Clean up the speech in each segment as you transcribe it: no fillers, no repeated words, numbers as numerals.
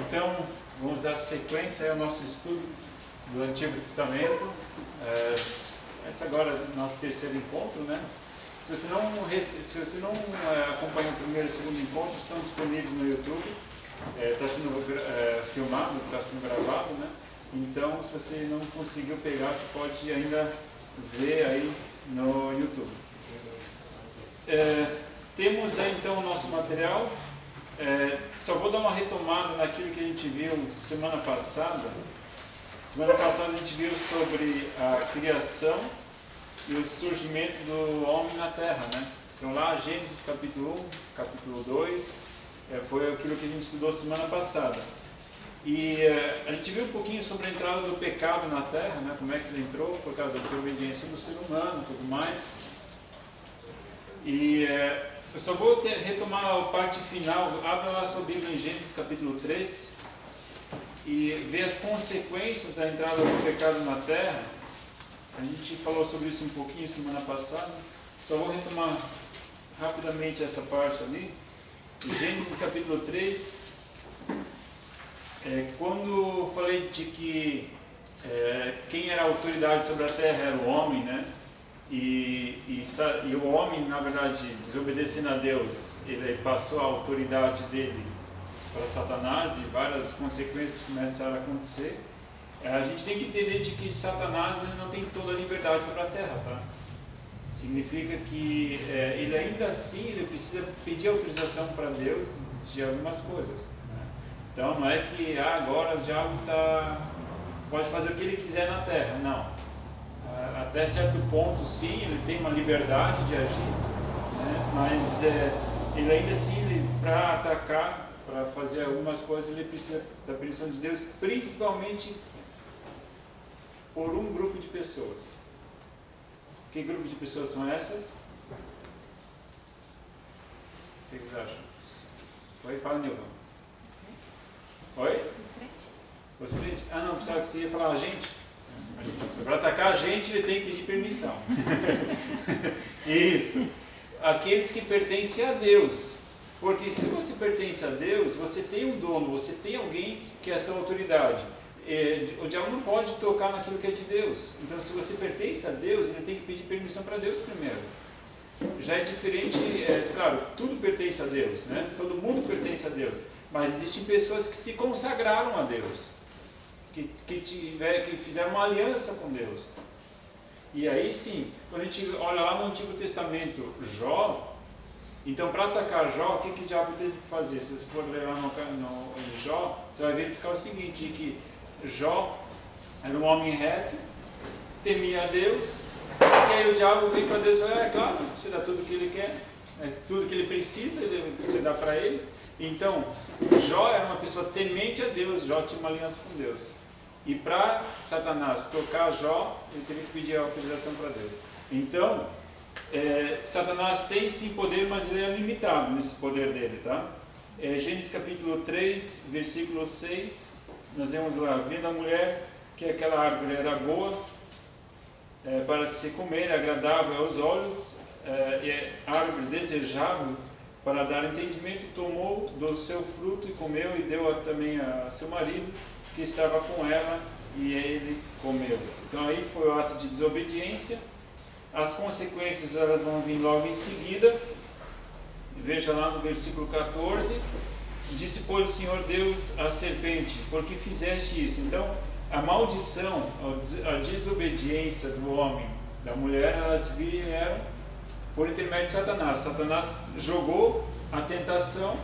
Então, vamos dar sequência ao nosso estudo do Antigo Testamento. Esse agora é o nosso terceiro encontro, né? Se você não acompanha o primeiro e o segundo encontro, estão disponíveis no YouTube. Está sendo filmado, está sendo gravado, né? Então, se você não conseguiu pegar, você pode ainda ver aí no YouTube. Temos aí então o nosso material. Só vou dar uma retomada naquilo que a gente viu semana passada. Semana passada a gente viu sobre a criação e o surgimento do homem na Terra, né? Então lá Gênesis capítulo 1, capítulo 2, foi aquilo que a gente estudou semana passada. E a gente viu um pouquinho sobre a entrada do pecado na Terra, né? Como é que ele entrou, por causa da desobediência do ser humano e tudo mais. E eu só vou retomar a parte final. Abra lá sua Bíblia em Gênesis capítulo 3 e ver as consequências da entrada do pecado na Terra. A gente falou sobre isso um pouquinho semana passada. Só vou retomar rapidamente essa parte ali. Gênesis capítulo 3. Quando falei de que quem era a autoridade sobre a Terra era o homem, né? E o homem, na verdade, desobedecendo a Deus, ele passou a autoridade dele para Satanás e várias consequências começaram a acontecer. A gente tem que entender de que Satanás não tem toda a liberdade sobre a Terra, tá? Significa que ele ainda assim ele precisa pedir autorização para Deus de algumas coisas, né? Então não é que agora o diabo pode fazer o que ele quiser na Terra, não. Até certo ponto, sim, ele tem uma liberdade de agir, né? Mas ele ainda assim, para atacar, para fazer algumas coisas, ele precisa da permissão de Deus, principalmente por um grupo de pessoas. Que grupo de pessoas são essas? O que vocês acham? Oi, fala, Nilva. Oi? Os crentes. Os crentes? Ah, não, pensava que você ia falar a gente. Para atacar a gente, ele tem que pedir permissão. Isso. Aqueles que pertencem a Deus. Porque se você pertence a Deus, você tem um dono, você tem alguém que é a sua autoridade. O diabo não pode tocar naquilo que é de Deus. Então, se você pertence a Deus, ele tem que pedir permissão para Deus primeiro. Já é diferente, claro, tudo pertence a Deus, né? Todo mundo pertence a Deus. Mas existem pessoas que se consagraram a Deus. Que fizeram uma aliança com Deus. E aí sim, quando a gente olha lá no Antigo Testamento, Jó, então para atacar Jó, o que o diabo teve que fazer? Se você for ler lá no Jó, você vai verificar o seguinte, que Jó era um homem reto, temia a Deus, e aí o diabo veio para Deus e falou, claro, você dá tudo o que ele quer, mas tudo que ele precisa, você dá para ele. Então, Jó era uma pessoa temente a Deus, Jó tinha uma aliança com Deus. E para Satanás tocar Jó, ele teve que pedir autorização para Deus. Então, Satanás tem sim poder, mas ele é limitado nesse poder dele, tá? Gênesis capítulo 3, versículo 6, nós vemos lá, vendo a mulher que aquela árvore era boa para se comer, agradável aos olhos, e árvore desejável para dar entendimento, tomou do seu fruto e comeu, e deu também a seu marido, que estava com ela, e ele comeu. Então aí foi o ato de desobediência. As consequências elas vão vir logo em seguida. Veja lá no versículo 14. Disse, pois, o Senhor Deus à serpente, por que fizeste isso? Então, a maldição, a desobediência do homem, da mulher, elas vieram por intermédio de Satanás. Satanás jogou a tentação,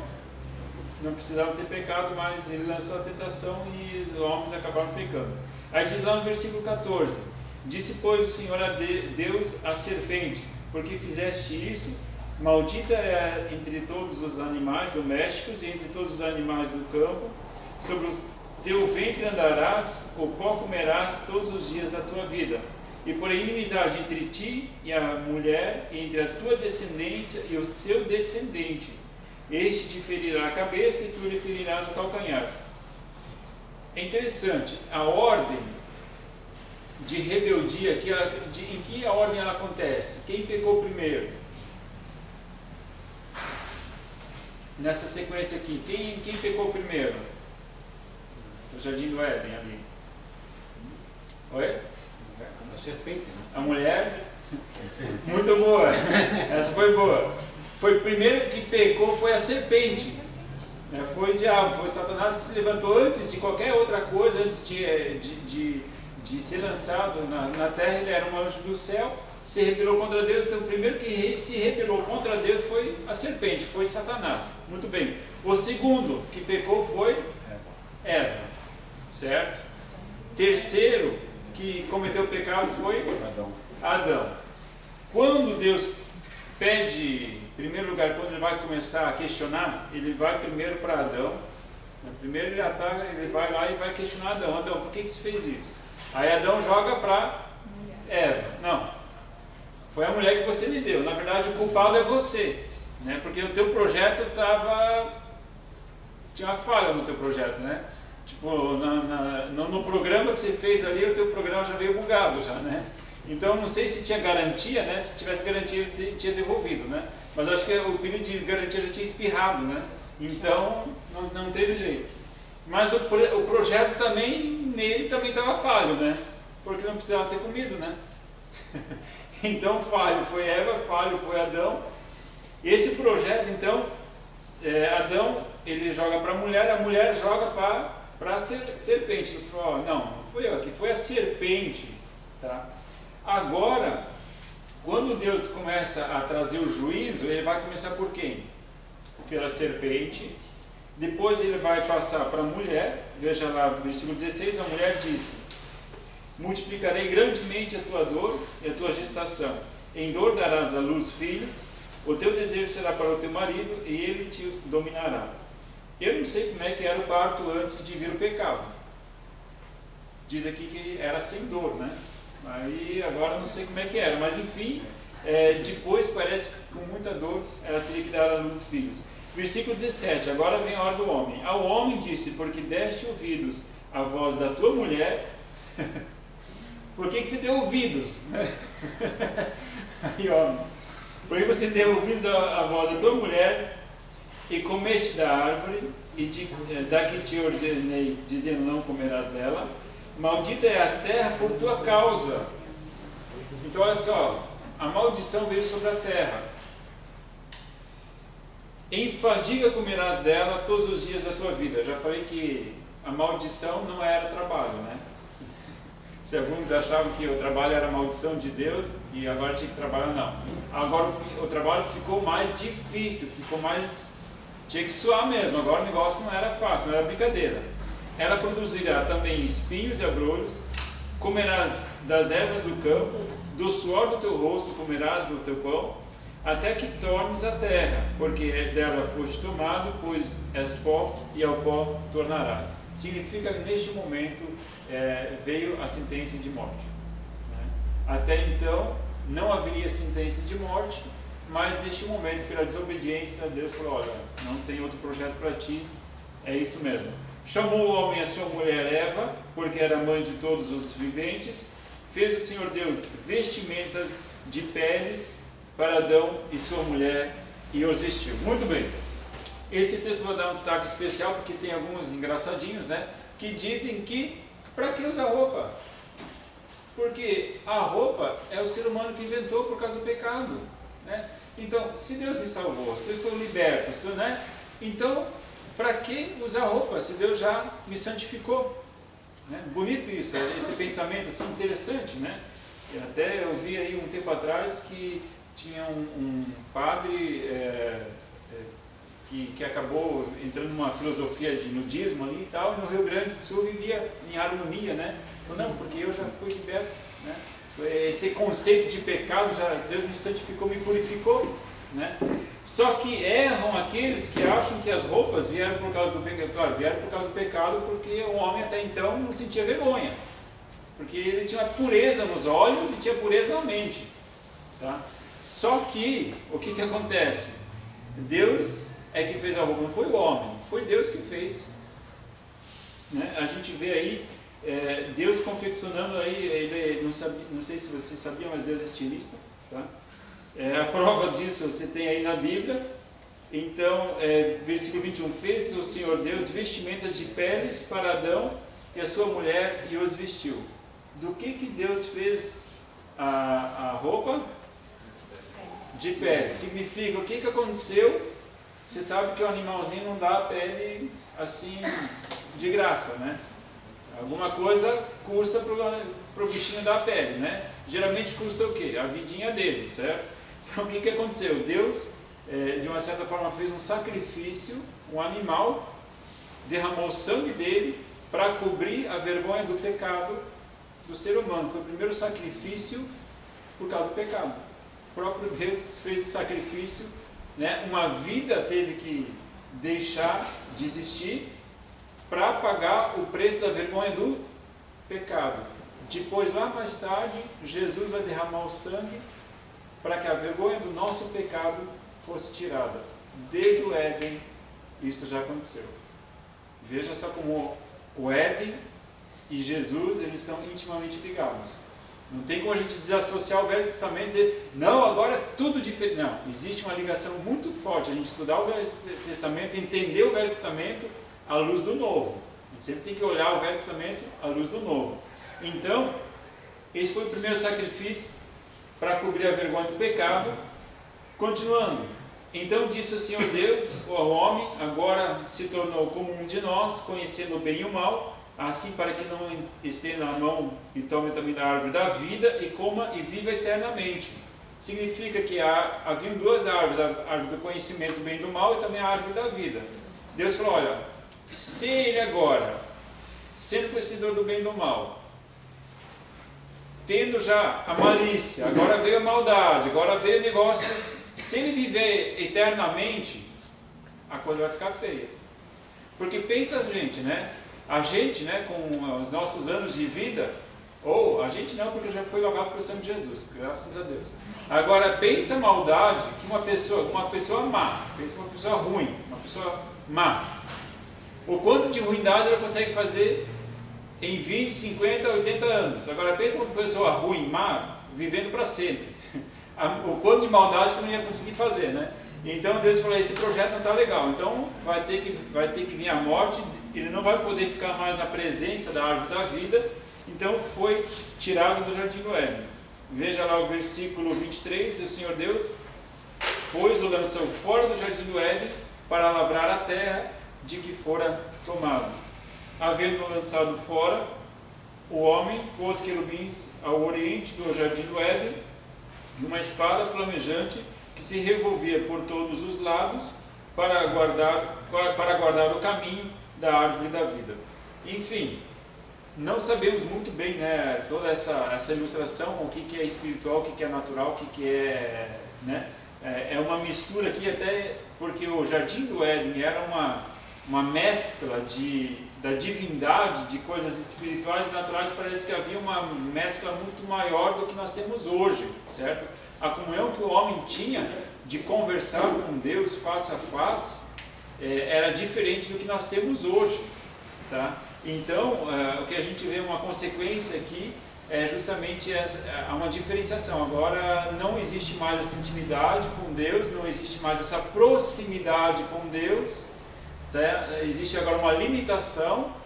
não precisavam ter pecado, mas ele lançou a tentação e os homens acabaram pecando. Aí diz lá no versículo 14, disse, pois, o Senhor Deus à serpente, porque fizeste isso? Maldita é entre todos os animais domésticos e entre todos os animais do campo, sobre o teu ventre andarás, o pó comerás todos os dias da tua vida. E por inimizade entre ti e a mulher, entre a tua descendência e o seu descendente, este te ferirá a cabeça e tu lhe ferirás o calcanhar. É interessante, a ordem de rebeldia, em que a ordem ela acontece? Quem pecou primeiro? Nessa sequência aqui, quem pecou primeiro? o Jardim do Éden ali? Oi? A serpente, né? A mulher? Muito boa. Essa foi boa. Foi o primeiro que pecou, foi a serpente. Foi o diabo, foi Satanás que se levantou antes de qualquer outra coisa, antes de ser lançado na terra. Ele era um anjo do céu, se rebelou contra Deus. Então o primeiro que se rebelou contra Deus foi a serpente, foi Satanás. Muito bem. O segundo que pecou foi Eva, certo? Terceiro que cometeu o pecado foi Adão. Quando Deus pede, em primeiro lugar, quando ele vai começar a questionar, ele vai primeiro para Adão. Primeiro ele ataca, ele vai lá e vai questionar Adão. Adão, por que você fez isso? Aí Adão joga para Eva. Não, foi a mulher que você me deu. Na verdade, o culpado é você, né? Porque o teu projeto tinha uma falha no teu projeto, né? Tipo, no programa que você fez ali, o teu programa já veio bugado já, né? Então, não sei se tinha garantia, né? Se tivesse garantia, ele tinha devolvido, né? Mas acho que o pedido de garantia já tinha espirrado, né? Então, não teve jeito. Mas o projeto também, nele também estava falho, né? Porque não precisava ter comido, né? Então, falho foi Eva, falho foi Adão. Esse projeto, então, Adão, ele joga para a mulher joga para a serpente. Ele falou, não fui eu aqui, foi a serpente, tá? Agora, quando Deus começa a trazer o juízo, ele vai começar por quem? Pela serpente. Depois ele vai passar para a mulher. Veja lá, versículo 16, a mulher disse: multiplicarei grandemente a tua dor e a tua gestação. Em dor darás à luz filhos, o teu desejo será para o teu marido e ele te dominará. Eu não sei como é que era o parto antes de vir o pecado. Diz aqui que era sem dor, né? Aí agora não sei como é que era, mas enfim, depois parece que com muita dor ela teria que dar à luz filhos. Versículo 17, agora vem a hora do homem. Ao homem disse: porque deste ouvidos à voz da tua mulher. Por que você deu ouvidos? Aí, homem, porque você deu ouvidos à voz da tua mulher e comeste da árvore da que te ordenei, dizendo: não comerás dela. Maldita é a terra por tua causa. Então olha só, a maldição veio sobre a terra. Em fadiga comerás dela todos os dias da tua vida. Eu já falei que a maldição não era trabalho, né? Se alguns achavam que o trabalho era a maldição de Deus e agora tinha que trabalhar, não. Agora o trabalho ficou mais difícil, tinha que suar mesmo. Agora o negócio não era fácil, não era brincadeira. Ela produzirá também espinhos e abrolhos, comerás das ervas do campo, do suor do teu rosto comerás do teu pão, até que tornes a terra, porque dela foste tomado, pois és pó e ao pó tornarás. Significa que neste momento veio a sentença de morte, né? Até então não haveria sentença de morte, mas neste momento, pela desobediência, Deus falou: olha, não tem outro projeto para ti, é isso mesmo. Chamou o homem a sua mulher Eva, porque era mãe de todos os viventes. Fez o Senhor Deus vestimentas de peles para Adão e sua mulher e os vestiu. Muito bem. Esse texto vou dar um destaque especial porque tem alguns engraçadinhos, né? Que dizem que para que usar roupa? Porque a roupa é o ser humano que inventou por causa do pecado, né? Então, se Deus me salvou, se eu sou liberto, né? Então, para que usar roupa se Deus já me santificou? Né? Bonito isso, esse pensamento assim, interessante, né? Até eu vi aí um tempo atrás que tinha um padre que acabou entrando numa filosofia de nudismo ali e tal, e no Rio Grande do Sul vivia em harmonia, né? Falou: não, porque eu já fui liberto, né? Esse conceito de pecado, Deus me santificou, me purificou, né? Só que erram aqueles que acham que as roupas vieram por causa do pecado. Claro, vieram por causa do pecado porque o homem até então não sentia vergonha, porque ele tinha pureza nos olhos e tinha pureza na mente, tá? Só que, o que acontece? Deus é que fez a roupa, não foi o homem, foi Deus que fez, né? A gente vê aí Deus confeccionando aí, ele não sei se você sabia, mas Deus é estilista, tá? A prova disso você tem aí na Bíblia, Então, versículo 21, fez o Senhor Deus vestimentas de peles para Adão e a sua mulher e os vestiu. Do que Deus fez a roupa? De pele. Significa, o que aconteceu? Você sabe que o animalzinho não dá a pele assim de graça, né? Alguma coisa custa para o bichinho dar a pele, né? Geralmente custa o quê? A vidinha dele, certo? Então o que aconteceu? Deus, de uma certa forma, fez um sacrifício, um animal, derramou o sangue dele para cobrir a vergonha do pecado do ser humano. Foi o primeiro sacrifício por causa do pecado. O próprio Deus fez o sacrifício, né? Uma vida teve que deixar de existir para pagar o preço da vergonha do pecado. Depois, lá mais tarde, Jesus vai derramar o sangue para que a vergonha do nosso pecado fosse tirada. Desde o Éden, isso já aconteceu. Veja só como o Éden e Jesus, eles estão intimamente ligados. Não tem como a gente desassociar o Velho Testamento e dizer, não, agora é tudo diferente. Não, existe uma ligação muito forte. A gente estudar o Velho Testamento, entender o Velho Testamento à luz do Novo. A gente sempre tem que olhar o Velho Testamento à luz do Novo. Então, esse foi o primeiro sacrifício para cobrir a vergonha do pecado. Continuando. Então disse o Senhor Deus ao homem, agora se tornou como um de nós, conhecendo o bem e o mal, assim para que não estenda a mão e tome também da árvore da vida e coma e viva eternamente. Significa que haviam duas árvores, a árvore do conhecimento do bem e do mal e também a árvore da vida. Deus falou, olha, se ele agora, sendo conhecedor do bem e do mal, tendo já a malícia, agora veio a maldade, agora veio o negócio, se ele viver eternamente, a coisa vai ficar feia. Porque pensa a gente, né, com os nossos anos de vida, ou a gente não, porque já foi lavado pelo sangue de Jesus, graças a Deus. Agora pensa a maldade que uma pessoa má, pensa uma pessoa ruim, uma pessoa má. O quanto de ruindade ela consegue fazer em 20, 50, 80 anos. Agora pensa uma pessoa ruim, má, vivendo para sempre. O quanto de maldade que não ia conseguir fazer, né? Então Deus falou, esse projeto não está legal, então vai ter que vir a morte, ele não vai poder ficar mais na presença da árvore da vida, então foi tirado do jardim do Éden. Veja lá o versículo 23, o Senhor Deus, pois o lançou fora do jardim do Éden para lavrar a terra de que fora tomado. Havendo lançado fora, o homem pôs querubins ao oriente do jardim do Éden e uma espada flamejante que se revolvia por todos os lados para guardar o caminho da árvore da vida. Enfim, não sabemos muito bem, né, toda essa ilustração, o que é espiritual, o que é natural, o que é, né, é uma mistura aqui até porque o jardim do Éden era uma mescla da divindade, de coisas espirituais e naturais. Parece que havia uma mescla muito maior do que nós temos hoje, certo? A comunhão que o homem tinha de conversar com Deus face a face era diferente do que nós temos hoje, tá? Então, o que a gente vê, uma consequência aqui, é justamente uma diferenciação. Agora não existe mais essa intimidade com Deus, não existe mais essa proximidade com Deus, tá? Existe agora uma limitação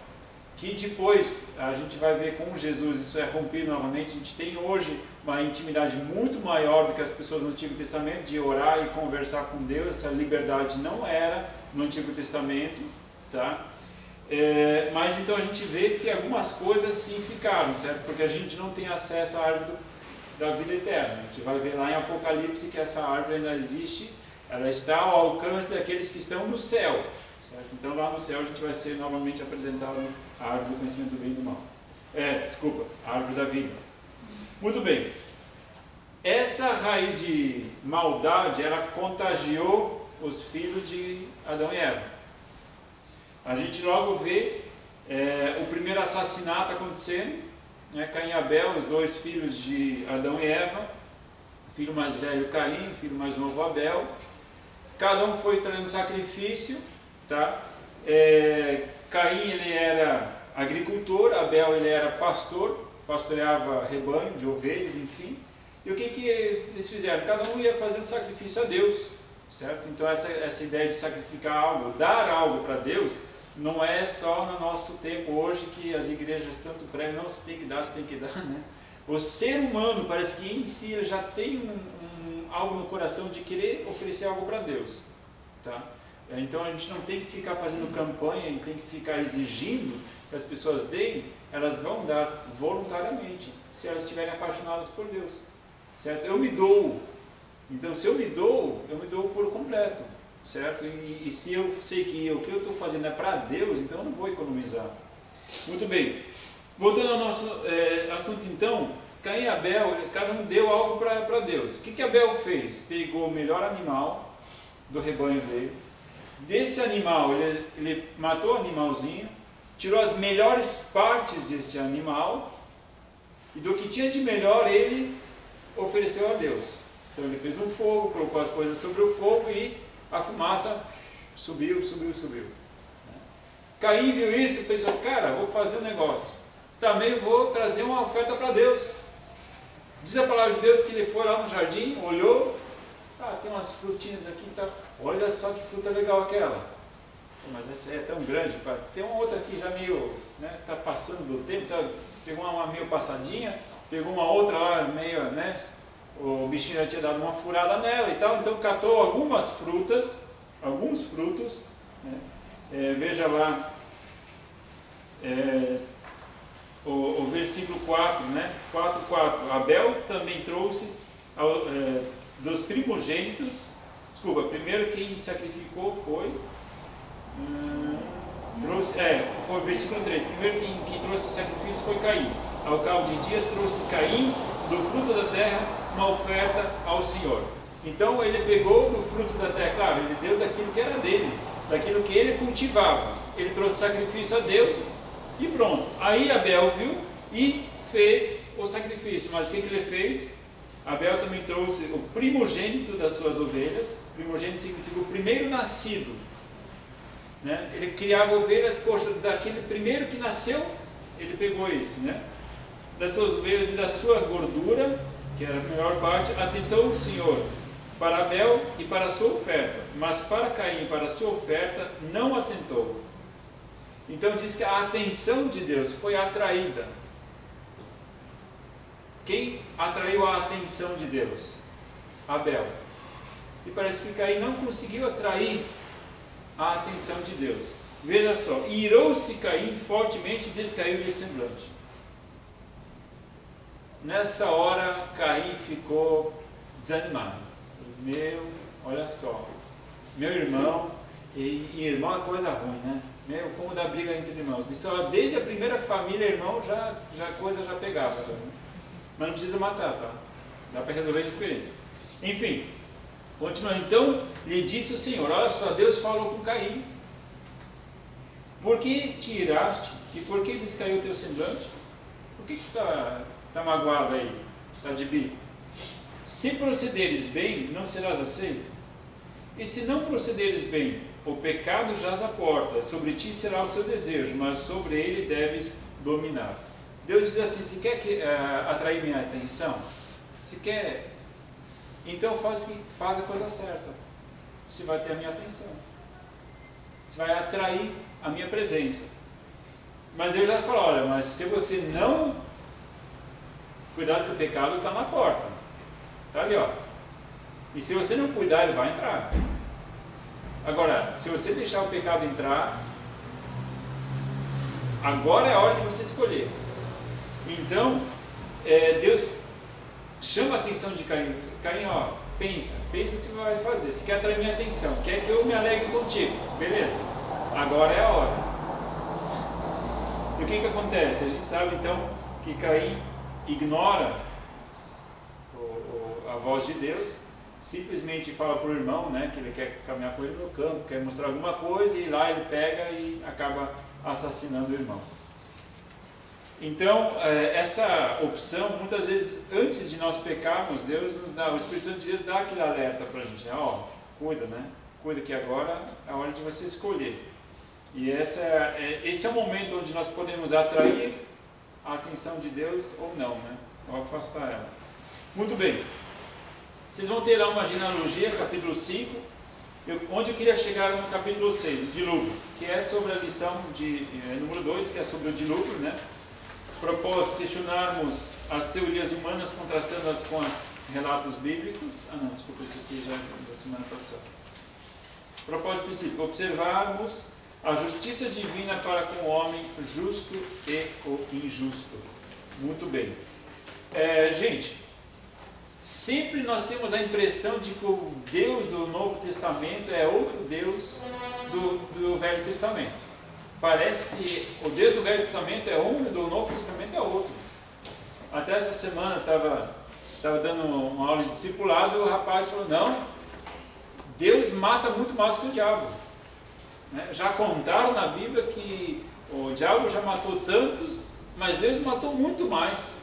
que depois a gente vai ver com Jesus, isso é rompido novamente. A gente tem hoje uma intimidade muito maior do que as pessoas no Antigo Testamento, de orar e conversar com Deus. Essa liberdade não era no Antigo Testamento, tá? Mas então a gente vê que algumas coisas sim ficaram, certo? Porque a gente não tem acesso à árvore da vida eterna. A gente vai ver lá em Apocalipse que essa árvore ainda existe, ela está ao alcance daqueles que estão no céu, certo? Então lá no céu a gente vai ser novamente apresentado a árvore do conhecimento do bem e do mal. A árvore da vida. Muito bem. Essa raiz de maldade, ela contagiou os filhos de Adão e Eva. A gente logo vê o primeiro assassinato acontecendo, né? Caim e Abel, os dois filhos de Adão e Eva, o filho mais velho Caim, o filho mais novo Abel. Cada um foi trazendo sacrifício, tá? Caim, ele era agricultor, Abel, ele era pastor, pastoreava rebanho de ovelhas, enfim. E o que eles fizeram? Cada um ia fazer um sacrifício a Deus, certo? Então essa ideia de sacrificar algo, dar algo para Deus, não é só no nosso tempo hoje que as igrejas tanto pregam, não, você tem que dar, né? O ser humano parece que em si já tem algo no coração de querer oferecer algo para Deus, tá? Então a gente não tem que ficar fazendo campanha e tem que ficar exigindo que as pessoas deem, elas vão dar voluntariamente, se elas estiverem apaixonadas por Deus, certo? Eu me dou, então se eu me dou por completo, certo? E se eu sei que o que eu estou fazendo é para Deus, então eu não vou economizar. Muito bem, voltando ao nosso assunto então, Caim e Abel, cada um deu algo para Deus. O que Abel fez? Pegou o melhor animal do rebanho dele, desse animal ele matou o animalzinho, tirou as melhores partes desse animal e do que tinha de melhor ele ofereceu a Deus. Então ele fez um fogo, colocou as coisas sobre o fogo e a fumaça subiu. Caim viu isso e pensou, cara, vou fazer um negócio, também vou trazer uma oferta para Deus. Diz a palavra de Deus que ele foi lá no jardim, olhou, tem umas frutinhas aqui, tá? Olha só que fruta legal aquela. Mas essa aí é tão grande, tem uma outra aqui já meio, né, tá passando do tempo, pegou uma meio passadinha, pegou uma outra lá meio, né, o bichinho já tinha dado uma furada nela e tal, então catou alguns frutos, né, veja lá, o versículo 4, né, 4:4, Abel também trouxe dos primogênitos, primeiro quem sacrificou foi o versículo 3, primeiro quem trouxe sacrifício foi Caim. Ao cabo de dias trouxe Caim do fruto da terra uma oferta ao Senhor. Então ele pegou do fruto da terra, claro, ele deu daquilo que era dele, daquilo que ele cultivava, ele trouxe sacrifício a Deus e pronto. Aí Abel viu e fez o sacrifício, mas o que ele fez? Abel também trouxe o primogênito das suas ovelhas. Primogênito significa o primeiro nascido, né? Ele criava ovelhas, poxa, daquele primeiro que nasceu, ele pegou esse, né? Das suas ovelhas e da sua gordura, que era a melhor parte, atentou o Senhor para Abel e para a sua oferta, mas para Caim e para a sua oferta não atentou. Então diz que a atenção de Deus foi atraída. Quem atraiu a atenção de Deus? Abel. E parece que Caim não conseguiu atrair a atenção de Deus. Veja só, irou-se Caim fortemente e descaiu-lhe semblante. Nessa hora Caim ficou desanimado. Olha só, meu irmão, e irmão é coisa ruim, né? Como dá briga entre irmãos. Isso desde a primeira família, irmão, a coisa já pegava. Já, né? Mas não precisa matar, tá? Dá para resolver diferente. Enfim, continuando. Então, lhe disse o Senhor, olha só, Deus falou com Caim. Por que te iraste e por que descaiu o teu semblante? Por que está magoado aí? Está de bico? Se procederes bem, não serás aceito. E se não procederes bem, o pecado jaz à porta, sobre ti será o seu desejo, mas sobre ele deves dominar. Deus diz assim, se quer atrair minha atenção, se quer, então faz a coisa certa, você vai ter a minha atenção, você vai atrair a minha presença. Mas Deus já falou, olha, mas se você não, cuidado que o pecado está na porta, está ali, ó, e se você não cuidar, ele vai entrar. Agora, se você deixar o pecado entrar, agora é a hora de você escolher. Então, Deus chama a atenção de Caim. Caim, ó, pensa no que você vai fazer. Você quer atrair minha atenção, quer que eu me alegre contigo, beleza? Agora é a hora. E o que acontece? A gente sabe então que Caim ignora a voz de Deus, simplesmente fala para o irmão, né, que ele quer caminhar com ele no campo, quer mostrar alguma coisa, e lá ele pega e acaba assassinando o irmão. Então, essa opção, muitas vezes, antes de nós pecarmos, Deus nos dá, o Espírito Santo de Deus dá aquele alerta para a gente, ó, cuida, né? Cuida que agora é a hora de você escolher. E esse é o momento onde nós podemos atrair a atenção de Deus ou não, né? Ou afastar ela. Muito bem. Vocês vão ter lá uma genealogia, capítulo 5, Onde eu queria chegar no capítulo 6, o dilúvio, que é sobre a lição de número 2, que é sobre o dilúvio, né? Propósito, questionarmos as teorias humanas contrastando-as com os relatos bíblicos. Não, desculpa, esse aqui já é da semana passada. Propósito princípio, observarmos a justiça divina para com o homem justo e o injusto. Muito bem. Gente, sempre nós temos a impressão de que o Deus do Novo Testamento é outro Deus do Velho Testamento. Parece que o Deus do Velho Testamento é um e do Novo Testamento é outro. Até essa semana estava dando uma aula de discipulado e o rapaz falou, não, Deus mata muito mais que o diabo. Já contaram na Bíblia que o diabo já matou tantos, mas Deus matou muito mais.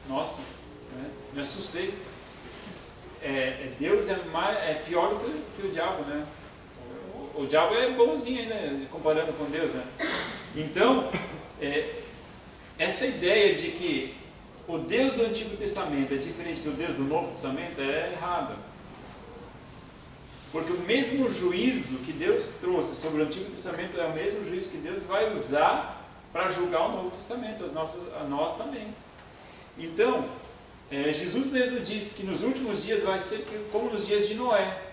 Nossa, me assustei. Deus é pior do que o diabo, né? O diabo é bonzinho ainda, comparando com Deus, né? Então, essa ideia de que o Deus do Antigo Testamento é diferente do Deus do Novo Testamento é errada. Porque o mesmo juízo que Deus trouxe sobre o Antigo Testamento é o mesmo juízo que Deus vai usar para julgar o Novo Testamento, a nós também. Então, Jesus mesmo disse que nos últimos dias vai ser como nos dias de Noé.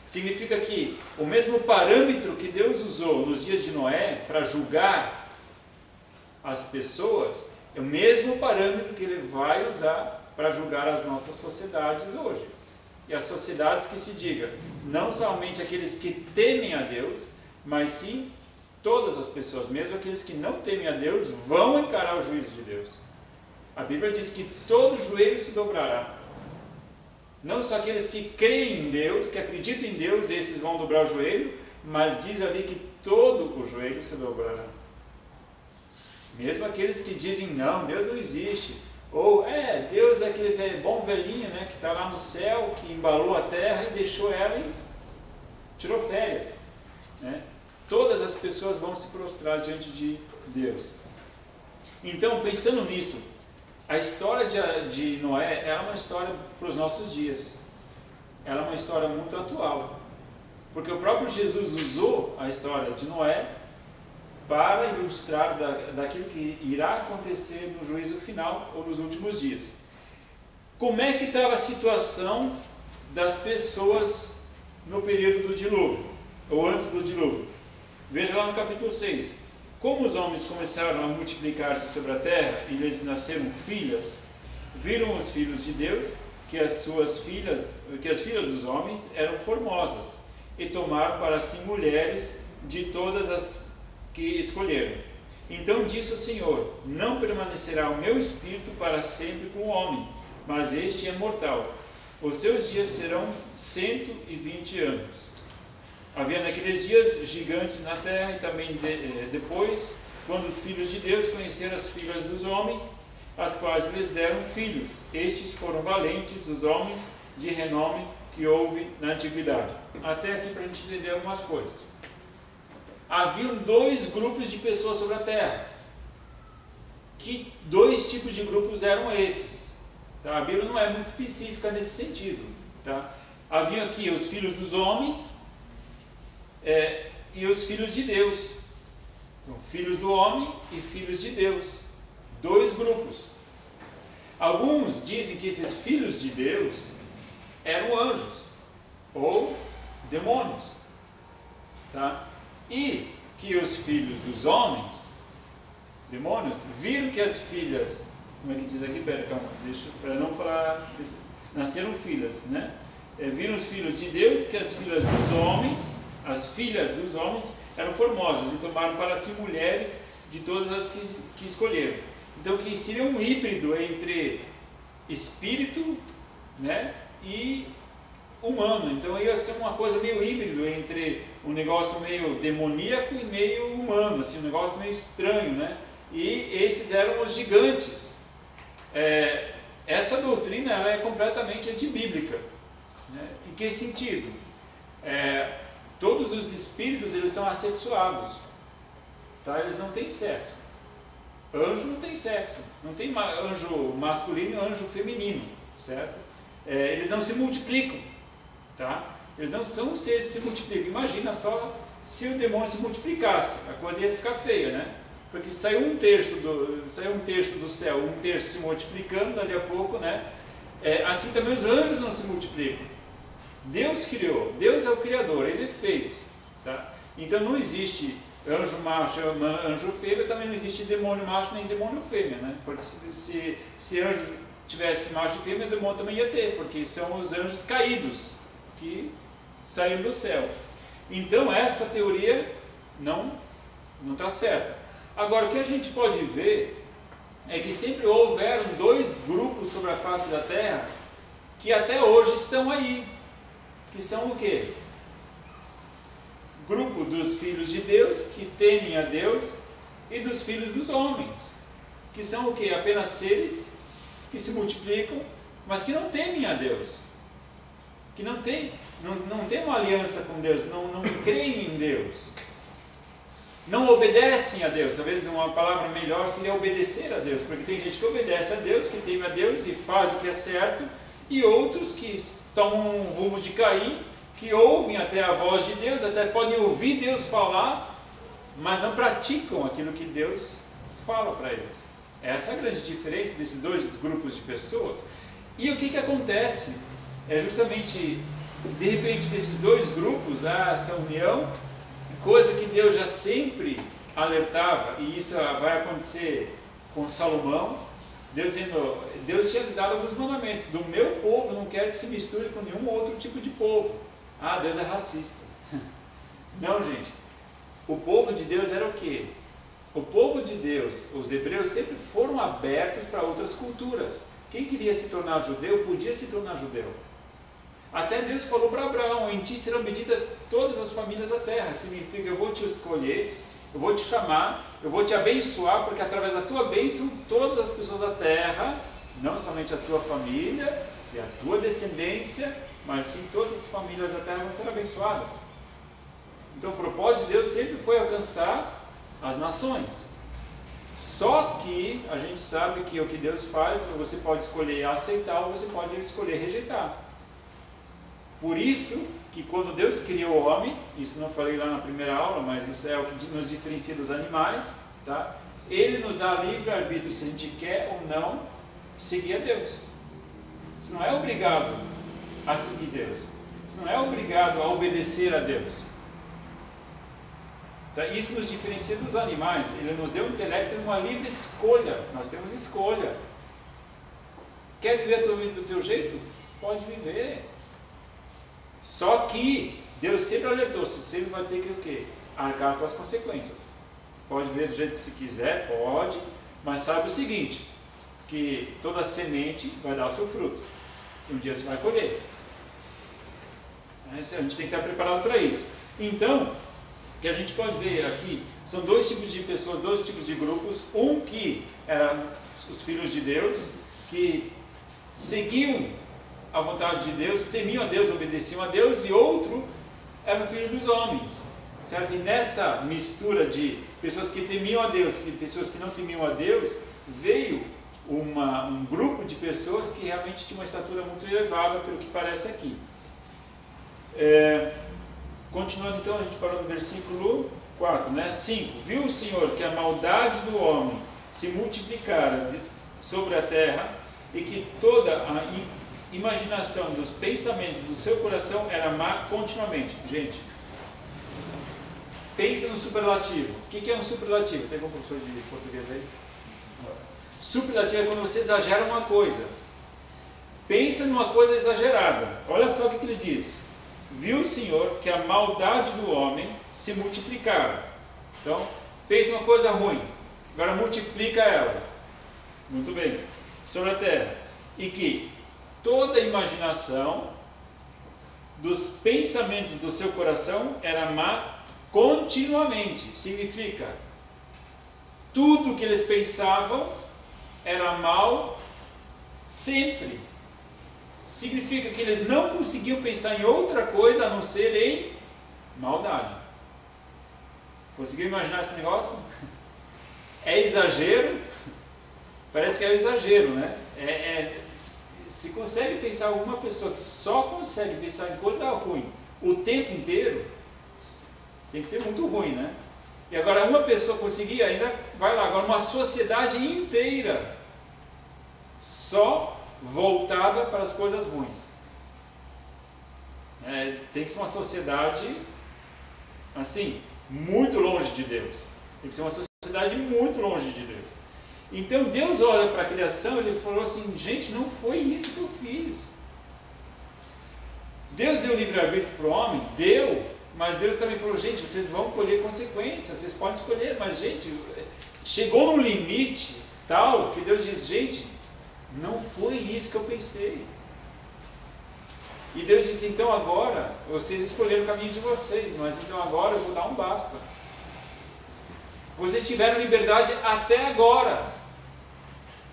Significa que o mesmo parâmetro que Deus usou nos dias de Noé para julgar as pessoas, é o mesmo parâmetro que Ele vai usar para julgar as nossas sociedades hoje. E as sociedades que se diga, não somente aqueles que temem a Deus, mas sim todas as pessoas, mesmo aqueles que não temem a Deus, vão encarar o juízo de Deus. A Bíblia diz que todo joelho se dobrará. Não só aqueles que creem em Deus, que acreditam em Deus, esses vão dobrar o joelho, mas diz ali que todo o joelho se dobrará. Mesmo aqueles que dizem, não, Deus não existe. Ou, Deus é aquele bom velhinho, né, que está lá no céu, que embalou a terra e deixou ela e tirou férias. Né? Todas as pessoas vão se prostrar diante de Deus. Então, pensando nisso, a história de Noé é uma história para os nossos dias. Ela é uma história muito atual. Porque o próprio Jesus usou a história de Noé para ilustrar daquilo que irá acontecer no juízo final ou nos últimos dias. Como é que estava a situação das pessoas no período do dilúvio, ou antes do dilúvio? Veja lá no capítulo 6. Como os homens começaram a multiplicar-se sobre a terra e lhes nasceram filhas, viram os filhos de Deus que as filhas dos homens eram formosas, e tomaram para si mulheres de todas as que escolheram. Então disse o Senhor, não permanecerá o meu espírito para sempre com o homem, mas este é mortal. Os seus dias serão 120 anos. Havia naqueles dias gigantes na terra, e também depois, quando os filhos de Deus conheceram as filhas dos homens, as quais lhes deram filhos. Estes foram valentes, os homens de renome que houve na antiguidade. Até aqui para a gente entender algumas coisas. Haviam dois grupos de pessoas sobre a terra. Que dois tipos de grupos eram esses? Tá? A Bíblia não é muito específica nesse sentido. Tá? Haviam aqui os filhos dos homens e os filhos de Deus. Então, filhos do homem e filhos de Deus. Dois grupos. Alguns dizem que esses filhos de Deus eram anjos ou demônios. Tá? E que os filhos dos homens, demônios, viram que as filhas, como ele diz aqui, para não falar, nasceram filhas, né? Viram os filhos de Deus, que as filhas dos homens, as filhas dos homens eram formosas, e tomaram para si mulheres de todas as que escolheram. Então, que seria um híbrido entre espírito, né, e humano. Então ia ser uma coisa meio híbrido entre um negócio meio demoníaco e meio humano, assim, um negócio meio estranho, né? E esses eram os gigantes. Essa doutrina ela é completamente antibíblica. Né? Em que sentido? Todos os espíritos eles são assexuados, tá? Eles não têm sexo. Anjo não tem sexo, não tem anjo masculino e anjo feminino, certo? Eles não se multiplicam. Tá? Eles não são seres que se multiplicam. Imagina só se o demônio se multiplicasse, a coisa ia ficar feia, né? Porque saiu um terço do céu, um terço se multiplicando, dali a pouco, né? Assim também os anjos não se multiplicam. Deus criou, Deus é o Criador, Ele fez. Tá? Então não existe anjo macho, anjo fêmea, também não existe demônio macho nem demônio fêmea, né? Porque se anjo tivesse macho e fêmea, demônio também ia ter, porque são os anjos caídos que saíram do céu. Então essa teoria não está certa. Agora, o que a gente pode ver é que sempre houveram dois grupos sobre a face da Terra que até hoje estão aí, que são o quê? Grupo dos filhos de Deus, que temem a Deus, e dos filhos dos homens, que são o quê? Apenas seres que se multiplicam, mas que não temem a Deus, que não tem uma aliança com Deus, não creem em Deus, não obedecem a Deus. Talvez uma palavra melhor seria obedecer a Deus, porque tem gente que obedece a Deus, que teme a Deus e faz o que é certo, e outros que tomam um rumo de cair, que ouvem até a voz de Deus, até podem ouvir Deus falar, mas não praticam aquilo que Deus fala para eles. Essa é a grande diferença desses dois grupos de pessoas. E o que acontece? É justamente, de repente, desses dois grupos, há essa união, coisa que Deus já sempre alertava, e isso vai acontecer com Salomão. Deus tinha dado alguns mandamentos: do meu povo não quero que se misture com nenhum outro tipo de povo. Ah, Deus é racista. Não, gente. O povo de Deus era o quê? O povo de Deus, os hebreus, sempre foram abertos para outras culturas. Quem queria se tornar judeu, podia se tornar judeu. Até Deus falou para Abraão: em ti serão benditas todas as famílias da terra. Significa, eu vou te escolher, eu vou te chamar, eu vou te abençoar, porque através da tua bênção, todas as pessoas da terra, não somente a tua família e a tua descendência, mas sim todas as famílias da terra vão ser abençoadas. Então o propósito de Deus sempre foi alcançar as nações. Só que a gente sabe que o que Deus faz, você pode escolher aceitar ou você pode escolher rejeitar. Por isso que quando Deus criou o homem, isso não falei lá na primeira aula, mas isso é o que nos diferencia dos animais, tá? Ele nos dá livre-arbítrio se a gente quer ou não seguir a Deus. Você não é obrigado a seguir Deus. Você não é obrigado a obedecer a Deus. Tá? Isso nos diferencia dos animais. Ele nos deu um intelecto e uma livre escolha. Nós temos escolha. Quer viver a tua vida do teu jeito? Pode viver. Só que Deus sempre alertou: você sempre vai ter que o quê? Arcar com as consequências. Pode viver do jeito que se quiser, pode, mas sabe o seguinte, que toda semente vai dar o seu fruto. E um dia você vai colher. A gente tem que estar preparado para isso. Então, o que a gente pode ver aqui são dois tipos de pessoas, dois tipos de grupos. Um que eram os filhos de Deus, que seguiam a vontade de Deus, temiam a Deus, obedeciam a Deus, e outro era o filho dos homens, certo? E nessa mistura de pessoas que temiam a Deus e pessoas que não temiam a Deus, veio um grupo de pessoas que realmente tinha uma estatura muito elevada, pelo que parece aqui. Continuando então, a gente parou no versículo 4, né? 5. Viu o Senhor que a maldade do homem se multiplicara sobre a terra, e que toda a imaginação dos pensamentos do seu coração era má continuamente. Gente, pensa no superlativo. O que é um superlativo? Tem algum professor de português aí? Superlativo é quando você exagera uma coisa. Pensa numa coisa exagerada. Olha só o que ele diz: viu o Senhor que a maldade do homem se multiplicara. Então, fez uma coisa ruim, agora multiplica ela. Muito bem. Sobre a terra. E que toda a imaginação dos pensamentos do seu coração era má continuamente. Significa, tudo que eles pensavam era mal sempre. Significa que eles não conseguiam pensar em outra coisa a não ser em maldade. Conseguiu imaginar esse negócio? É exagero? Parece que é exagero, né? se consegue pensar alguma pessoa que só consegue pensar em coisa ruim o tempo inteiro, tem que ser muito ruim, né? E agora uma pessoa conseguir, ainda vai lá, agora uma sociedade inteira só voltada para as coisas ruins. Tem que ser uma sociedade assim, muito longe de Deus. Tem que ser uma sociedade muito longe de Deus. Então Deus olha para a criação e ele falou assim, gente, não foi isso que eu fiz. Deus deu livre-arbítrio para o homem? Deu, mas Deus também falou, gente, vocês vão colher consequências, vocês podem escolher, mas gente, chegou num limite tal que Deus diz, gente, não foi isso que eu pensei. E Deus disse, então agora, vocês escolheram o caminho de vocês, mas então agora eu vou dar um basta. Vocês tiveram liberdade até agora.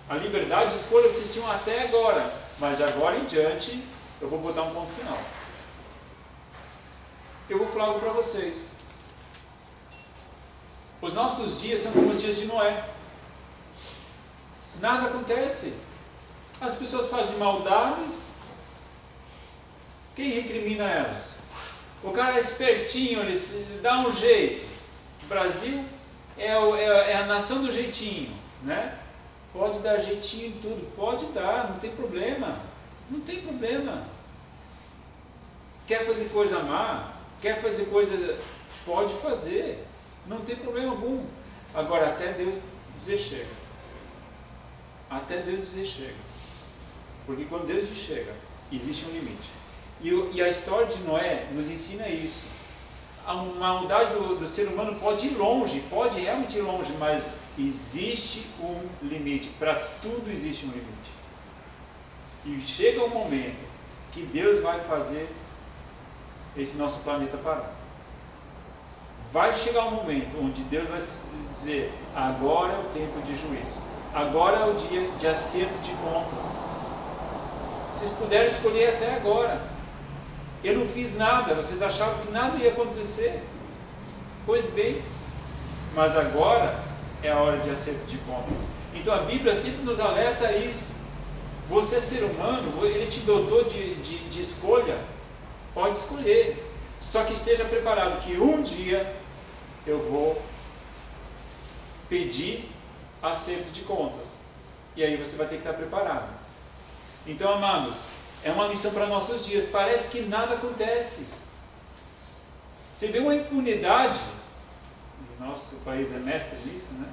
A liberdade de escolha vocês tinham até agora, mas de agora em diante eu vou botar um ponto final. Eu vou falar algo para vocês. Os nossos dias são como os dias de Noé. Nada acontece. As pessoas fazem maldades. Quem recrimina elas? O cara é espertinho, ele dá um jeito. O Brasil é a nação do jeitinho, né? Pode dar jeitinho em tudo, pode dar, não tem problema. Não tem problema. Quer fazer coisa má? Quer fazer coisa... Pode fazer. Não tem problema algum. Agora, até Deus dizer chega. Até Deus dizer chega. Porque quando Deus diz chega, existe um limite. E a história de Noé nos ensina isso. A maldade do ser humano pode ir longe, pode realmente ir longe, mas existe um limite. Para tudo existe um limite. E chega um momento que Deus vai fazer esse nosso planeta parar. Vai chegar um momento onde Deus vai dizer, agora é o tempo de juízo. Agora é o dia de acerto de contas. Vocês puderam escolher até agora. Eu não fiz nada, vocês achavam que nada ia acontecer. Pois bem, mas agora é a hora de acerto de contas. Então a Bíblia sempre nos alerta a isso. Você é ser humano, ele te dotou de escolha, pode escolher. Só que esteja preparado que um dia eu vou pedir acerto de contas. E aí você vai ter que estar preparado. Então, amados, é uma lição para nossos dias. Parece que nada acontece. Você vê uma impunidade, e nosso país é mestre nisso, né?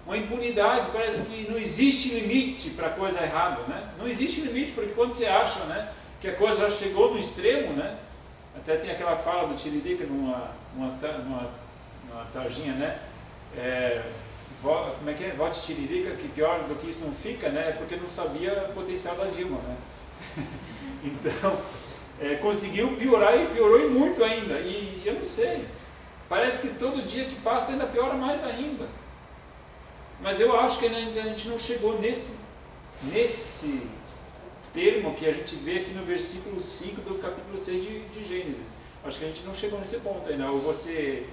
Uma impunidade, parece que não existe limite para a coisa errada, né? Não existe limite, porque quando você acha, né, que a coisa já chegou no extremo, né? Até tem aquela fala do Tiririca numa tarjinha, né? Como é que é? Vote Tiririca, que pior do que isso não fica, né? Porque não sabia o potencial da Dilma, né? Então, conseguiu piorar e piorou e muito ainda. E eu não sei, parece que todo dia que passa ainda piora mais ainda. Mas eu acho que a gente não chegou nesse termo que a gente vê aqui no versículo 5 do capítulo 6 de Gênesis. Acho que a gente não chegou nesse ponto ainda. Ou você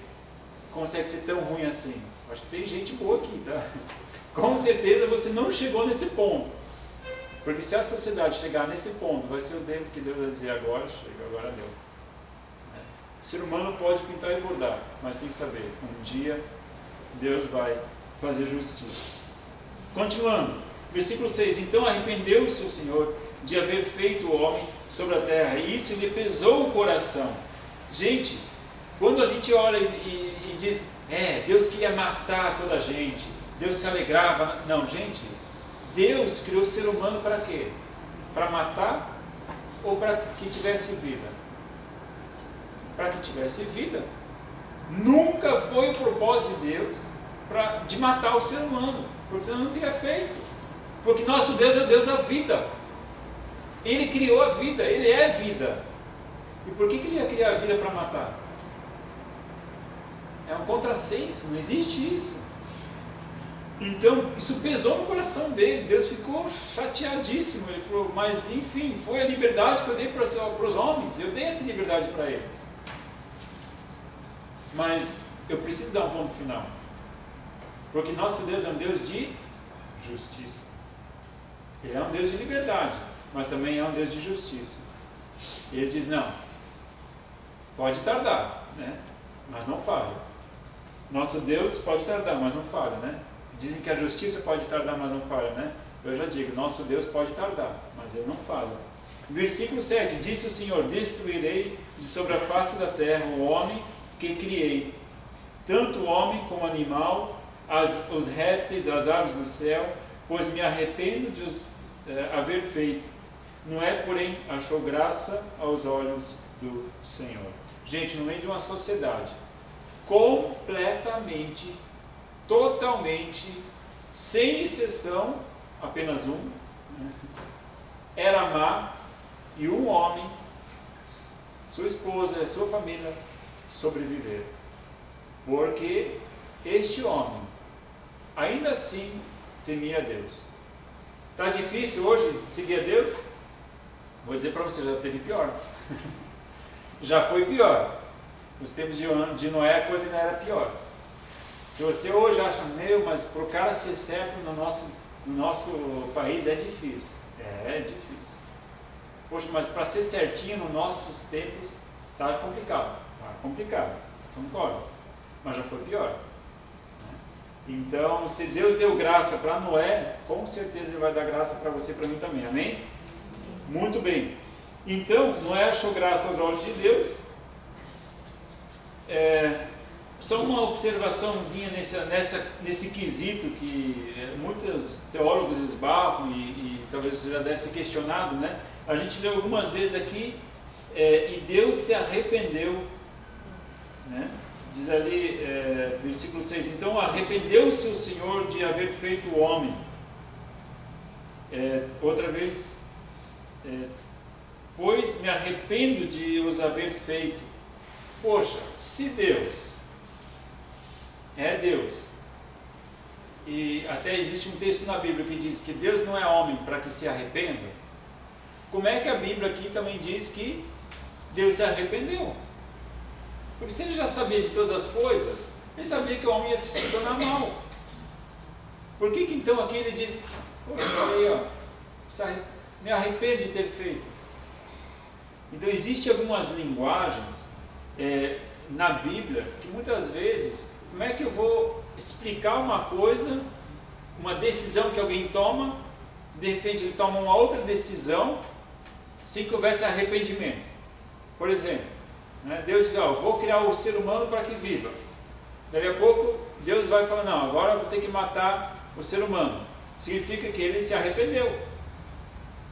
consegue ser tão ruim assim? Acho que tem gente boa aqui, tá? Com certeza você não chegou nesse ponto. Porque se a sociedade chegar nesse ponto, vai ser o tempo que Deus vai dizer agora chega, agora deu. O ser humano pode pintar e bordar, mas tem que saber, um dia Deus vai fazer justiça. Continuando, versículo 6, então arrependeu-se o Senhor de haver feito o homem sobre a terra, e isso lhe pesou o coração. Gente, quando a gente olha e diz, Deus queria matar toda a gente, Deus se alegrava, não, gente, Deus criou o ser humano para quê? Para matar ou para que tivesse vida? Para que tivesse vida. Nunca foi o propósito de Deus de matar o ser humano, porque senão não teria feito. Porque nosso Deus é o Deus da vida. Ele criou a vida, Ele é vida. E por que Ele ia criar a vida para matar? É um contrassenso, não existe isso. Então, isso pesou no coração dele, Deus ficou chateadíssimo, ele falou, mas enfim, foi a liberdade que eu dei para os homens, eu dei essa liberdade para eles. Mas eu preciso dar um ponto final, porque nosso Deus é um Deus de justiça, Ele é um Deus de liberdade, mas também é um Deus de justiça. E ele diz, não, pode tardar, né? Mas não falha. Nosso Deus pode tardar, mas não falha, né? Dizem que a justiça pode tardar, mas não falha, né? Eu já digo, nosso Deus pode tardar, mas ele não falha. Versículo 7, disse o Senhor, destruirei de sobre a face da terra o homem que criei, tanto o homem como o animal, os répteis, as aves do céu, pois me arrependo de os haver feito. Noé, porém, achou graça aos olhos do Senhor. Gente, no meio de uma sociedade completamente, totalmente, sem exceção, apenas um, né? Era má, e um homem, sua esposa, sua família, sobreviveram. Porque este homem, ainda assim, temia a Deus. Está difícil hoje seguir a Deus? Vou dizer para você, já teve pior. Já foi pior. Nos tempos de Noé a coisa ainda era pior. Se você hoje acha, mas para o cara ser certo no nosso país é difícil. É difícil. Poxa, mas para ser certinho nos nossos tempos está complicado. Está complicado, você concorda? Mas já foi pior. Então, se Deus deu graça para Noé, com certeza Ele vai dar graça para você e para mim também. Amém? Muito bem. Então, Noé achou graça aos olhos de Deus. Só uma observaçãozinha nesse quesito que muitos teólogos esbarram e talvez você já deve ser questionado, né? A gente leu algumas vezes aqui, e Deus se arrependeu, né? Diz ali, versículo 6, então arrependeu-se o Senhor de haver feito o homem. Outra vez, pois me arrependo de os haver feito. Poxa, se Deus é Deus, e até existe um texto na Bíblia que diz que Deus não é homem para que se arrependa, como é que a Bíblia aqui também diz que Deus se arrependeu? Porque se ele já sabia de todas as coisas, ele sabia que o homem ia se tornar mal. Por que então aqui ele diz, poxa, olha aí, me arrependo de ter feito? Então existem algumas linguagens na Bíblia que muitas vezes, como é que eu vou explicar uma coisa, uma decisão que alguém toma, de repente ele toma uma outra decisão, sem que houvesse arrependimento. Por exemplo, Deus diz, vou criar o ser humano para que viva. Daqui a pouco Deus vai falar, não, agora eu vou ter que matar o ser humano. Significa que ele se arrependeu.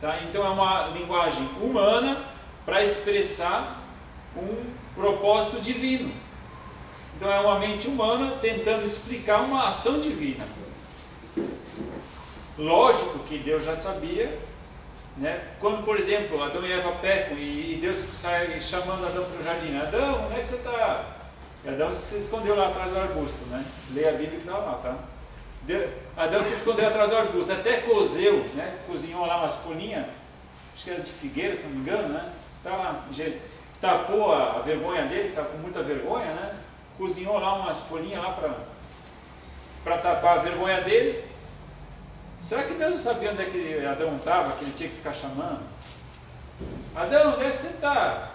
Tá? Então é uma linguagem humana para expressar um propósito divino. Então é uma mente humana tentando explicar uma ação divina. Lógico que Deus já sabia, né? Quando, por exemplo, Adão e Eva pecam e Deus sai chamando Adão para o jardim. Adão, onde é que você está? E Adão se escondeu lá atrás do arbusto, né? Leia a Bíblia que está lá, tá? Adão se escondeu atrás do arbusto, até cozeu, né? Cozinhou lá umas folhinhas, acho que era de figueira, se não me engano, né? Tá lá, tapou a vergonha dele, está com muita vergonha, né? Cozinhou lá umas folhinhas lá para tapar a vergonha dele. Será que Deus não sabia onde é que Adão estava, que ele tinha que ficar chamando? Adão, onde é que você está?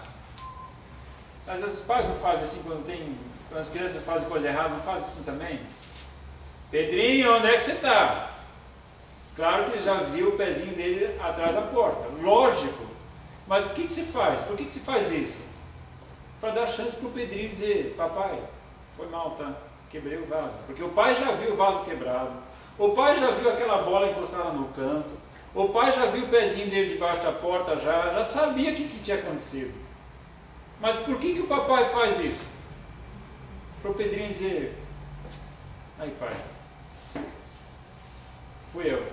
Às vezes os pais não fazem assim quando as crianças fazem coisa errada, não fazem assim também? Pedrinho, onde é que você está? Claro que ele já viu o pezinho dele atrás da porta, lógico. Mas o que se faz? Por que se faz isso? Para dar chance para o Pedrinho dizer, papai, foi mal, tá? Quebrei o vaso. Porque o pai já viu o vaso quebrado. O pai já viu aquela bola encostada no canto. O pai já viu o pezinho dele debaixo da porta, já sabia o que tinha acontecido. Mas por que o papai faz isso? Para o Pedrinho dizer, aí pai, fui eu,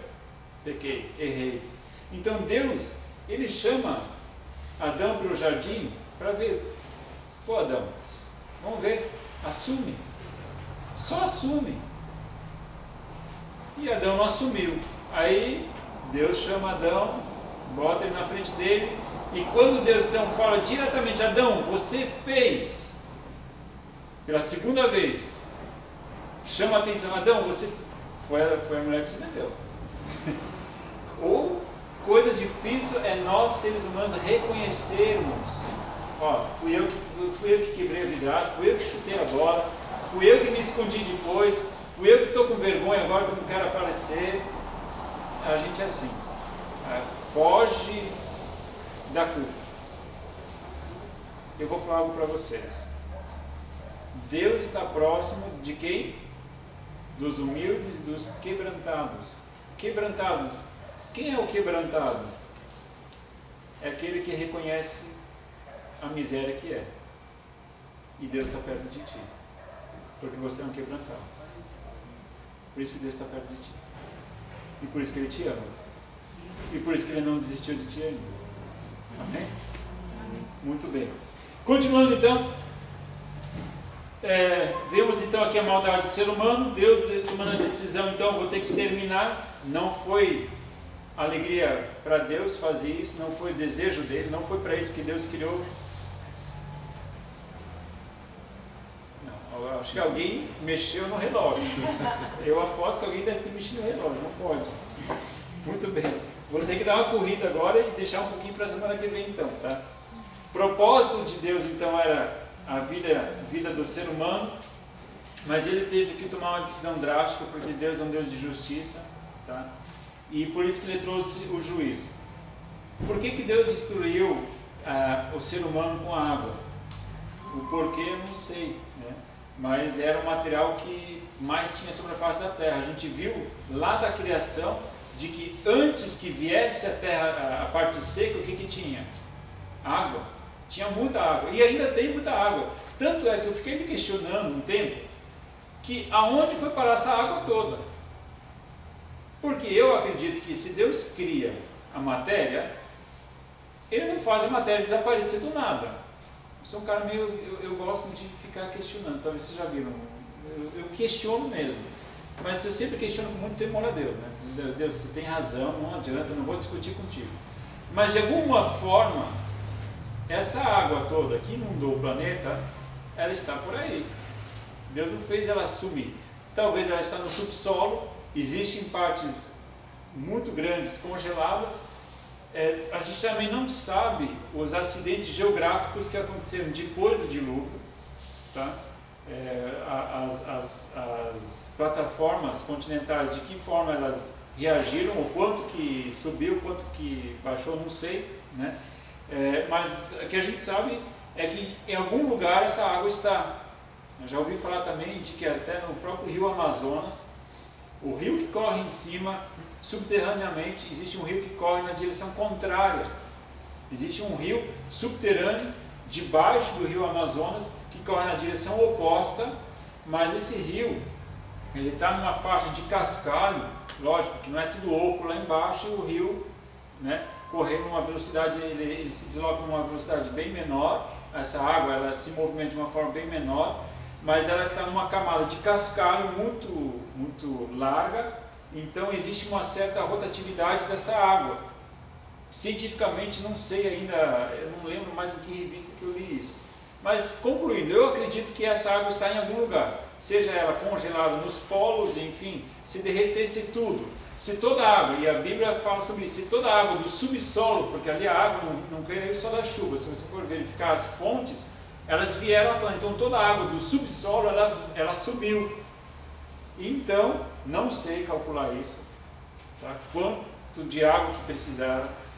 pequei, errei. Então Deus, ele chama Adão para o jardim para ver. Pô, Adão, vamos ver, assume, só assume. E Adão não assumiu. Aí Deus chama Adão, bota ele na frente dele, e quando Deus então fala diretamente, Adão, você fez, pela segunda vez, chama a atenção, Adão, você foi a mulher que se meteu. Ou coisa difícil é nós, seres humanos, reconhecermos. Ó, fui eu que quebrei a vidraça, fui eu que chutei a bola, fui eu que me escondi depois, fui eu que estou com vergonha agora que eu não quero aparecer. A gente é assim, foge da culpa. Eu vou falar algo para vocês. Deus está próximo de quem? Dos humildes e dos quebrantados. Quebrantados. Quem é o quebrantado? É aquele que reconhece a miséria que é. E Deus está perto de ti. Porque você é um quebrantado. Por isso que Deus está perto de ti. E por isso que Ele te ama. E por isso que Ele não desistiu de ti ainda. Amém? Muito bem. Continuando então. Vemos então aqui a maldade do ser humano. Deus tomando a decisão, então vou ter que exterminar. Não foi alegria para Deus fazer isso, não foi desejo dele, não foi para isso que Deus criou. Não, acho que alguém mexeu no relógio. Eu aposto que alguém deve ter mexido no relógio, não pode. Muito bem. Vou ter que dar uma corrida agora e deixar um pouquinho para a semana que vem então, tá? O propósito de Deus então era a vida do ser humano, mas ele teve que tomar uma decisão drástica, porque Deus é um Deus de justiça, tá? E por isso que ele trouxe o juízo. Por que Deus destruiu o ser humano com a água? O porquê eu não sei, né? Mas era o material que mais tinha sobre a face da terra. A gente viu lá da criação de que antes que viesse a terra, a parte seca, o que tinha? Água. Tinha muita água, e ainda tem muita água. Tanto é que eu fiquei me questionando um tempo, que aonde foi parar essa água toda? Porque eu acredito que se Deus cria a matéria, Ele não faz a matéria desaparecer do nada. Eu sou um cara meio, eu gosto de ficar questionando, talvez vocês já viram, eu questiono mesmo. Mas eu sempre questiono com muito temor a Deus, né? Deus, você tem razão, não adianta, eu não vou discutir contigo. Mas de alguma forma, essa água toda que inundou o planeta, ela está por aí. Deus não fez ela sumir. Talvez ela está no subsolo, existem partes muito grandes congeladas. A gente também não sabe os acidentes geográficos que aconteceram depois do dilúvio, tá? As plataformas continentais, de que forma elas reagiram, o quanto que subiu, o quanto que baixou, não sei, né? Mas o que a gente sabe é que em algum lugar essa água está. Eu já ouvi falar também de que até no próprio rio Amazonas, o rio que corre em cima, subterraneamente, existe um rio que corre na direção contrária. Existe um rio subterrâneo debaixo do rio Amazonas que corre na direção oposta, mas esse rio ele está numa faixa de cascalho, lógico que não é tudo oco lá embaixo, e o rio, né, correr numa velocidade, ele se desloca numa velocidade bem menor. Essa água ela se movimenta de uma forma bem menor, mas ela está numa camada de cascalho muito larga, então existe uma certa rotatividade dessa água. Cientificamente não sei ainda, eu não lembro mais em que revista que eu li isso. Mas concluindo, eu acredito que essa água está em algum lugar, seja ela congelada nos polos, enfim, se derretesse tudo. Se toda a água, e a Bíblia fala sobre isso, se toda a água do subsolo, porque ali a água não caiu só da chuva, se você for verificar as fontes, elas vieram à tona, então toda a água do subsolo ela subiu. Então, não sei calcular isso, tá? Quanto de água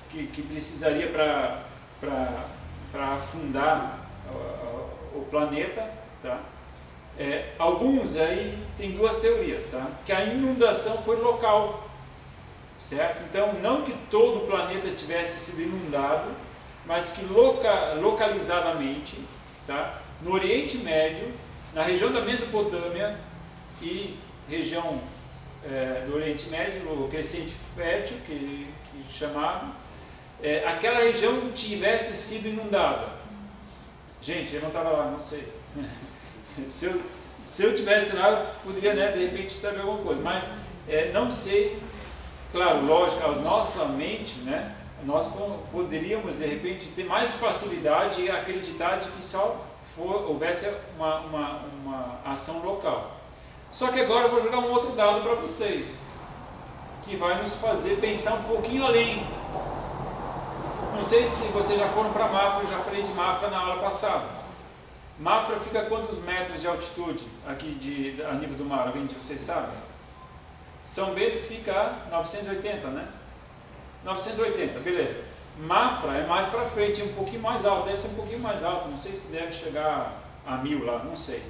que precisaria para afundar o planeta, tá? Alguns aí tem duas teorias, tá? Que a inundação foi local, certo? Então, não que todo o planeta tivesse sido inundado, mas que localizadamente, tá? No Oriente Médio, na região da Mesopotâmia e região do Oriente Médio, o crescente fértil, que chamavam, aquela região tivesse sido inundada. Gente, eu não estava lá, não sei. Se eu tivesse lá, eu poderia, né, de repente saber alguma coisa, mas não sei. Claro, lógico, a nossa mente, né, nós poderíamos de repente ter mais facilidade e acreditar de que só houvesse uma ação local. Só que agora eu vou jogar um outro dado para vocês. que vai nos fazer pensar um pouquinho além. Não sei se vocês já foram para Mafra, eu já falei de Mafra na aula passada. Mafra fica a quantos metros de altitude aqui a nível do mar? Alguém de vocês sabe? São Bento fica a 980, né? 980, beleza. Mafra é mais para frente, é um pouquinho mais alto, deve ser um pouquinho mais alto, não sei se deve chegar a 1000 lá, não sei.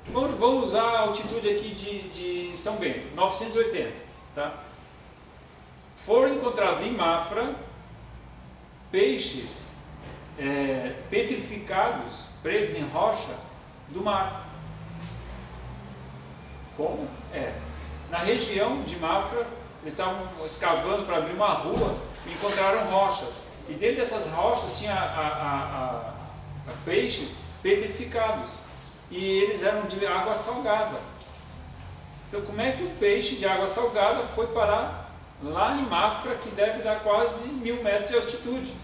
Vamos usar a altitude aqui de São Bento, 980, tá? Foram encontrados em Mafra peixes petrificados, presos em rocha do mar. Como? Na região de Mafra, eles estavam escavando para abrir uma rua e encontraram rochas. E dentro dessas rochas tinha peixes petrificados. E eles eram de água salgada. Então, como é que o peixe de água salgada foi parar lá em Mafra, que deve dar quase 1000 metros de altitude,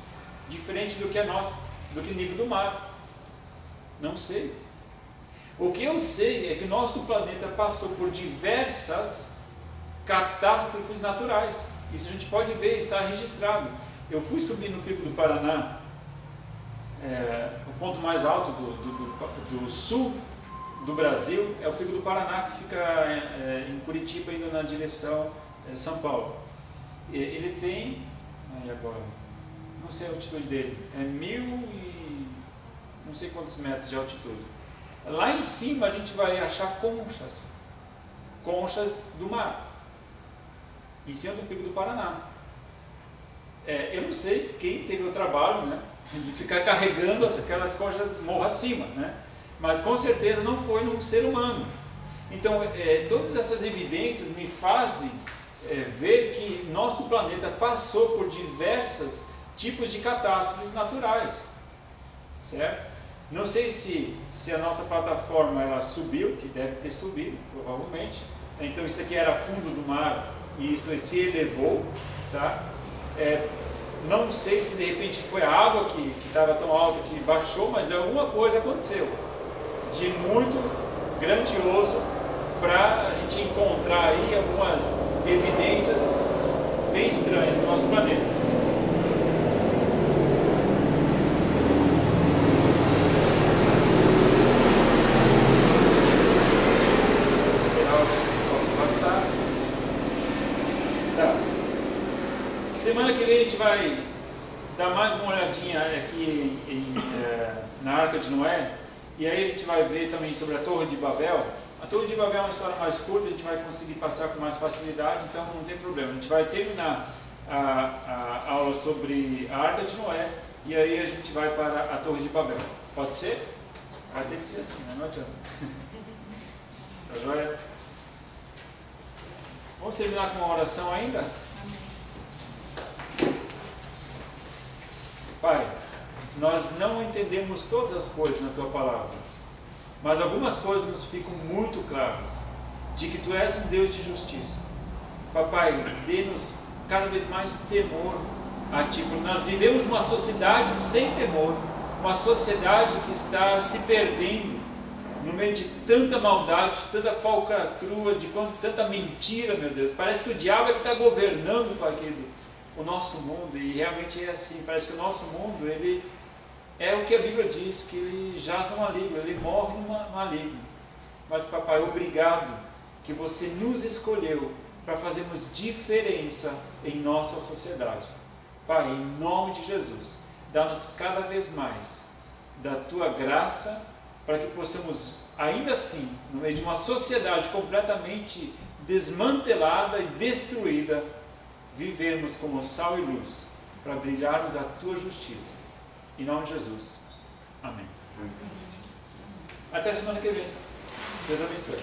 diferente do que do nível do mar? Não sei. O que eu sei é que o nosso planeta passou por diversas catástrofes naturais. Isso a gente pode ver, está registrado. Eu fui subir no Pico do Paraná, o ponto mais alto do sul do Brasil é o Pico do Paraná, que fica em Curitiba, indo na direção São Paulo. Ele tem, agora, não sei a altitude dele, 1000 e não sei quantos metros de altitude. Lá em cima a gente vai achar conchas do mar, em cima do Pico do Paraná. Eu não sei quem teve o trabalho, né, de ficar carregando aquelas conchas morro acima, né? Mas com certeza não foi um ser humano. Então, todas essas evidências me fazem ver que nosso planeta passou por diversos tipos de catástrofes naturais, certo? Não sei se a nossa plataforma ela subiu, que deve ter subido, provavelmente. Então isso aqui era fundo do mar e isso se elevou, tá? Não sei se de repente foi a água que estava tão alta que baixou, mas alguma coisa aconteceu de muito grandioso para a gente encontrar aí algumas evidências bem estranhas no nosso planeta. Vou esperar o tempo passar. Tá. Semana que vem a gente vai dar mais uma olhadinha aqui na Arca de Noé. E aí a gente vai ver também sobre a Torre de Babel. A Torre de Babel é uma história mais curta, a gente vai conseguir passar com mais facilidade, então não tem problema. A gente vai terminar a aula sobre a Arca de Noé e aí a gente vai para a Torre de Babel. Pode ser? Vai ter que ser assim, né? Não adianta. Tá joia? Vamos terminar com uma oração ainda? Pai, nós não entendemos todas as coisas na Tua Palavra, mas algumas coisas nos ficam muito claras, de que Tu és um Deus de justiça. Papai, dê-nos cada vez mais temor a Ti, porque nós vivemos uma sociedade sem temor, uma sociedade que está se perdendo no meio de tanta maldade, tanta falcatrua, de tanta mentira, meu Deus. Parece que o diabo é que está governando o nosso mundo, e realmente é assim. Parece que o nosso mundo, ele é o que a Bíblia diz, que ele jaz no maligno, ele morre no maligno. Mas, papai, obrigado que você nos escolheu para fazermos diferença em nossa sociedade. Pai, em nome de Jesus, dá-nos cada vez mais da Tua graça, para que possamos, ainda assim, no meio de uma sociedade completamente desmantelada e destruída, vivermos como sal e luz, para brilharmos a Tua justiça. Em nome de Jesus. Amém. Até semana que vem. Deus abençoe.